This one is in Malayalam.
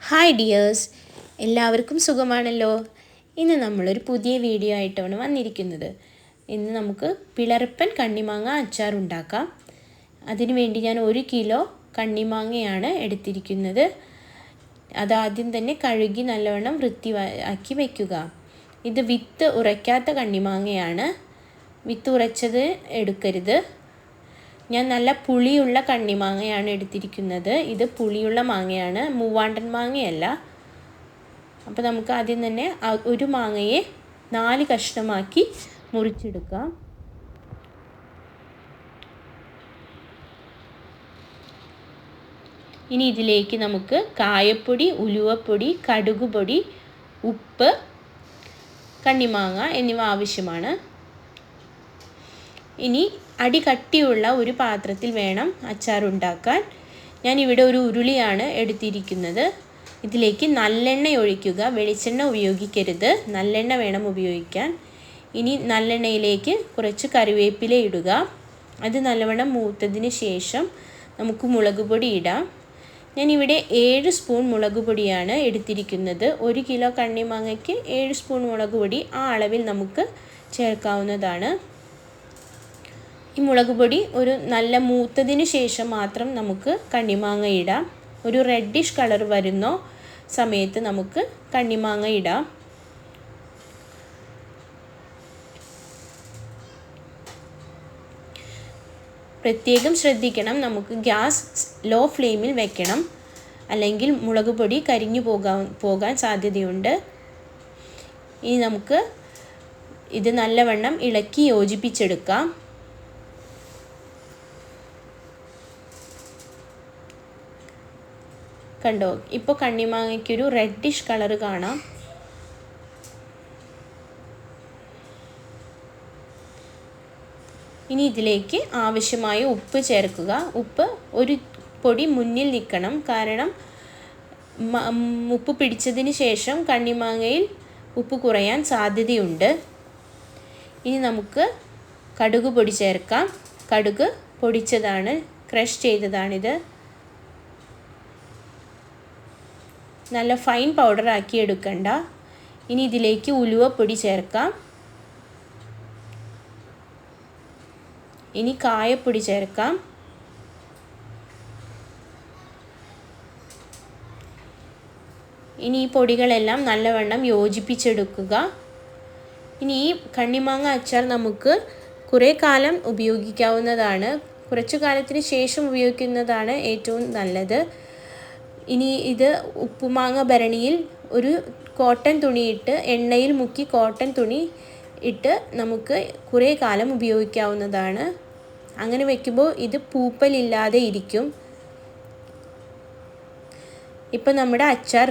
ഹായ് ഡിയേഴ്സ്, എല്ലാവർക്കും സുഖമാണല്ലോ. ഇന്ന് നമ്മളൊരു പുതിയ വീഡിയോ ആയിട്ടാണ് വന്നിരിക്കുന്നത്. ഇന്ന് നമുക്ക് പിളർപ്പൻ കണ്ണിമാങ്ങ അച്ചാർ ഉണ്ടാക്കാം. അതിനു വേണ്ടി ഞാൻ 1 കിലോ കണ്ണിമാങ്ങയാണ് എടുത്തിരിക്കുന്നത്. അതാദ്യം തന്നെ കഴുകി നല്ലവണ്ണം വൃത്തിയാക്കി വയ്ക്കുക. ഇത് വിത്ത് ഉറയ്ക്കാത്ത കണ്ണിമാങ്ങയാണ്. വിത്ത് ഉറച്ചത് എടുക്കരുത്. ഞാൻ നല്ല പുളിയുള്ള കണ്ണിമാങ്ങയാണ് എടുത്തിരിക്കുന്നത്. ഇത് പുളിയുള്ള മാങ്ങയാണ്, മൂവാണ്ടൻ മാങ്ങയല്ല. അപ്പോൾ നമുക്ക് ആദ്യം തന്നെ ഒരു മാങ്ങയെ 4 കഷ്ണമാക്കി മുറിച്ചെടുക്കാം. ഇനി ഇതിലേക്ക് നമുക്ക് കായപ്പൊടി, ഉലുവപ്പൊടി, കടുകുപൊടി, ഉപ്പ്, കണ്ണിമാങ്ങ എന്നിവ ആവശ്യമാണ്. ഇനി അടികട്ടിയുള്ള ഒരു പാത്രത്തിൽ വേണം അച്ചാർ ഉണ്ടാക്കാൻ. ഞാനിവിടെ ഒരു ഉരുളിയാണ് എടുത്തിരിക്കുന്നത്. ഇതിലേക്ക് നല്ലെണ്ണ ഒഴിക്കുക. വെളിച്ചെണ്ണ ഉപയോഗിക്കരുത്, നല്ലെണ്ണ വേണം ഉപയോഗിക്കാൻ. ഇനി നല്ലെണ്ണയിലേക്ക് കുറച്ച് കറിവേപ്പില ഇടുക. അത് നല്ലവണ്ണം മൂത്തതിന് ശേഷം നമുക്ക് മുളക് പൊടി ഇടാം. ഞാനിവിടെ 7 സ്പൂൺ മുളക് പൊടിയാണ് എടുത്തിരിക്കുന്നത്. 1 കിലോ കണ്ണിമാങ്ങയ്ക്ക് 7 സ്പൂൺ മുളക് പൊടി ആ അളവിൽ നമുക്ക് ചേർക്കാവുന്നതാണ്. ഈ മുളക് പൊടി ഒരു നല്ല മൂത്തതിന് ശേഷം മാത്രം നമുക്ക് കണ്ണിമാങ്ങ ഇടാം. ഒരു റെഡിഷ് കളർ വരുന്ന സമയത്ത് നമുക്ക് കണ്ണിമാങ്ങ ഇടാം. പ്രത്യേകം ശ്രദ്ധിക്കണം, നമുക്ക് ഗ്യാസ് ലോ ഫ്ലെയിമിൽ വെക്കണം, അല്ലെങ്കിൽ മുളക് പൊടി കരിഞ്ഞു പോകാൻ സാധ്യതയുണ്ട്. ഇനി നമുക്ക് ഇത് നല്ലവണ്ണം ഇളക്കി യോജിപ്പിച്ചെടുക്കാം. കണ്ടോ, ഇപ്പോൾ കണ്ണിമാങ്ങയ്ക്കൊരു റെഡിഷ് കളർ കാണാം. ഇനി ഇതിലേക്ക് ആവശ്യമായ ഉപ്പ് ചേർക്കുക. ഉപ്പ് ഒരു പൊടി മുന്നിൽ നിൽക്കണം, കാരണം ഉപ്പ് പിടിച്ചതിന് ശേഷം കണ്ണിമാങ്ങയിൽ ഉപ്പ് കുറയാൻ സാധ്യതയുണ്ട്. ഇനി നമുക്ക് കടുക് പൊടി ചേർക്കാം. കടുക് പൊടിച്ചതാണ്, ക്രഷ് ചെയ്തതാണിത്. നല്ല ഫൈൻ പൗഡർ ആക്കി എടുക്കണ്ട. ഇനി ഇതിലേക്ക് ഉലുവപ്പൊടി ചേർക്കാം. ഇനി കായപ്പൊടി ചേർക്കാം. ഇനി ഈ പൊടികളെല്ലാം നല്ലവണ്ണം യോജിപ്പിച്ചെടുക്കുക. ഇനി ഈ കണ്ണിമാങ്ങ അച്ചാർ നമുക്ക് കുറേ കാലം ഉപയോഗിക്കാവുന്നതാണ്. കുറച്ചു കാലത്തിന് ശേഷം ഉപയോഗിക്കുന്നതാണ് ഏറ്റവും നല്ലത്. ഇനി ഇത് ഉപ്പുമാങ്ങ ഭരണിയിൽ ഒരു കോട്ടൺ തുണിയിട്ട്, എണ്ണയിൽ മുക്കി കോട്ടൺ തുണി ഇട്ട് നമുക്ക് കുറേ കാലം ഉപയോഗിക്കാവുന്നതാണ്. അങ്ങനെ വയ്ക്കുമ്പോൾ ഇത് പൂപ്പലില്ലാതെ ഇരിക്കും. ഇപ്പം നമ്മുടെ അച്ചാർ